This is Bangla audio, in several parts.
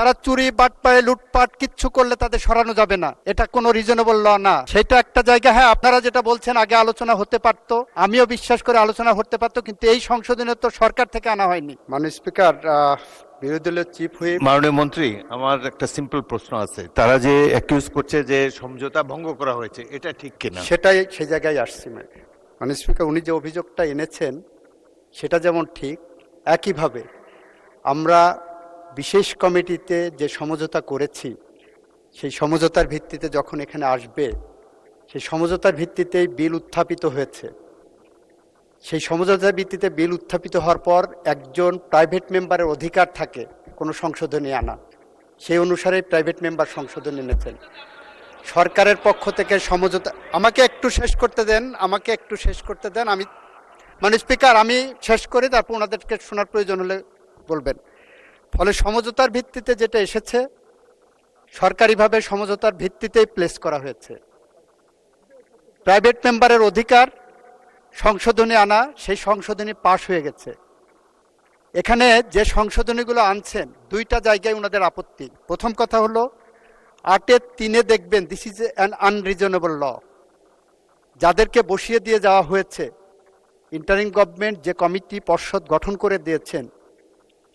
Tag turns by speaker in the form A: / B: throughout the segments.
A: তারা চুরি বাটপাড়ে লুটপাট কিচ্ছু করলে তাদের সরানো যাবে না, এটা কোনো রিজনেবল ল না। সেটা একটা জায়গা, হ্যাঁ আপনারা যেটা বলছেন আগে আলোচনা হতে পারতো, আমিও বিশ্বাস করে আলোচনা হতে পারতো, কিন্তু এই সংশোধনী তো সরকার থেকে আনা হয়নি।
B: মাননীয় স্পিকার, বিরোধী দলের চিফ হুইপ।
C: মাননীয় মন্ত্রী, আমার একটা সিম্পল প্রশ্ন আছে। তারা যে অ্যাকিউজ করছে যে সমঝোতা ভঙ্গ করা হয়েছে, এটা ঠিক কিনা?
B: সেটাই সেই জায়গায় আসছি। মাননীয় স্পিকার, উনি যে অভিযোগটা এনেছেন সেটা যেমন ঠিক, একইভাবে আমরা বিশেষ কমিটিতে যে সমঝোতা করেছি সেই সমঝোতার ভিত্তিতে যখন এখানে আসবে, সেই সমঝোতার ভিত্তিতেই বিল উত্থাপিত হয়েছে। সেই সমঝোতার ভিত্তিতে বিল উত্থাপিত হওয়ার পর একজন প্রাইভেট মেম্বারের অধিকার থাকে কোনো সংশোধনী আনা, সেই অনুসারে প্রাইভেট মেম্বার সংশোধনী এনেছেন। সরকারের পক্ষ থেকে সমঝোতা, আমাকে একটু শেষ করতে দেন, আমি মাননীয় স্পিকার আমি শেষ করি, তারপর ওনাদেরকে শোনার প্রয়োজন হলে বলবেন। ফলে সমঝোতার ভিত্তিতে যেটা এসেছে, সরকারিভাবে সমঝোতার ভিত্তিতেই প্লেস করা হয়েছে। প্রাইভেট মেম্বারের অধিকার সংশোধনী আনা, সেই সংশোধনী পাশ হয়ে গেছে। এখানে যে সংশোধনীগুলো আনছেন, দুইটা জায়গায় ওনাদের আপত্তি। প্রথম কথা হলো 8(3) দেখবেন দিস ইজ অ্যান আনরিজনেবল ল। যাদেরকে বসিয়ে দিয়ে যাওয়া হয়েছে, ইন্টারিম গভর্নমেন্ট যে কমিটি পর্ষদ গঠন করে দিয়েছেন,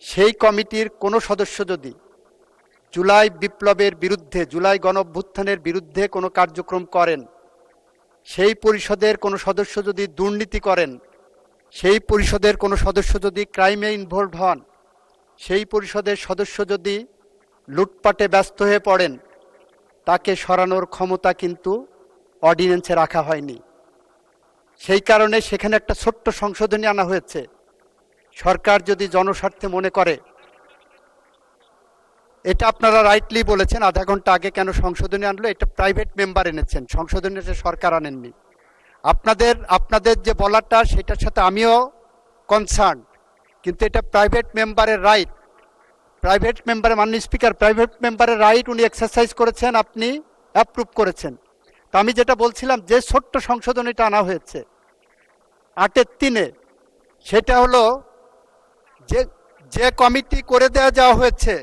B: সেই কমিটির কোনো সদস্য যদি জুলাই বিপ্লবের বিরুদ্ধে, জুলাই গণঅভ্যুত্থানের বিরুদ্ধে কোনো কার্যক্রম করেন, সেই পরিষদের কোনো সদস্য যদি দুর্নীতি করেন, সেই পরিষদের কোনো সদস্য যদি ক্রাইমে ইনভলভ হন, সেই পরিষদের সদস্য যদি লুটপাটে ব্যস্ত হয়ে পড়েন, তাকে সরানোর ক্ষমতা কিন্তু অর্ডিন্যান্সে রাখা হয়নি। সেই কারণে সেখানে একটা ছোট্ট সংশোধনী আনা হয়েছে। সরকার যদি জনস্বার্থে মনে করে, এটা আপনারা রাইটলি বলেছেন, আধা ঘন্টা আগে কেন সংশোধনী আনলো, এটা প্রাইভেট মেম্বার এনেছেন, সংশোধনীটা সরকার আনেননি। আপনাদের যে বলাটা সেটার সাথে আমিও কনসার্ন, কিন্তু এটা প্রাইভেট মেম্বারের রাইট। প্রাইভেট মেম্বারের, মাননীয় স্পিকার, প্রাইভেট মেম্বারের রাইট উনি এক্সারসাইজ করেছেন, আপনি অ্যাপ্রুভ করেছেন। তো আমি যেটা বলছিলাম, যে ছোট্ট সংশোধনীটা আনা হয়েছে 8(3) সেটা হলো যে কমিটি করে যাওয়া হয়েছে,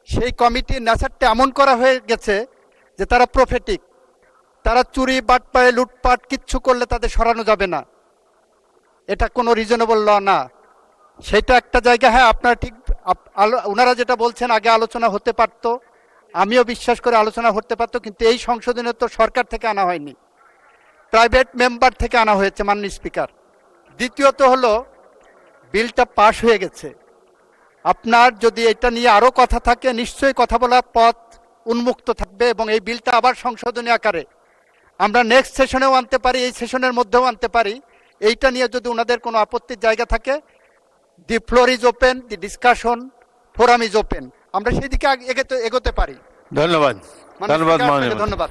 B: সেই কমিটির নেচারটা এমন করা হয়ে গেছে যে তারা প্রফেটিক, তারা চুরি বাটপাড়ে লুটপাট কিচ্ছু করলে তাদের সরানো যাবে না, এটা কোনো রিজনেবল ল না। সেটা একটা জায়গা, হ্যাঁ আপনারা ঠিক, ওনারা যেটা বলছেন আগে আলোচনা হতে পারতো, আমিও বিশ্বাস করে আলোচনা হতে পারতো, কিন্তু এই সংশোধনী তো সরকার থেকে আনা হয়নি, প্রাইভেট মেম্বার থেকে আনা হয়েছে মাননীয় স্পিকার। দ্বিতীয়ত হলো, বিলটা পাশ হয়ে গেছে। আপনার যদি এটা নিয়ে আরও কথা থাকে, নিশ্চয়ই কথা বলার পথ উন্মুক্ত থাকবে, এবং এই বিলটা আবার সংশোধনী আকারে আমরা নেক্সট সেশনেও আনতে পারি, এই সেশনের মধ্যেও আনতে পারি। এইটা নিয়ে যদি ওনাদের কোনো আপত্তির জায়গা থাকে, দি floor is open, the discussion forum is open, আমরা সেই দিকে এগোতে পারি।
C: ধন্যবাদ।
B: মাননীয় স্পিকার, আপনাকে ধন্যবাদ।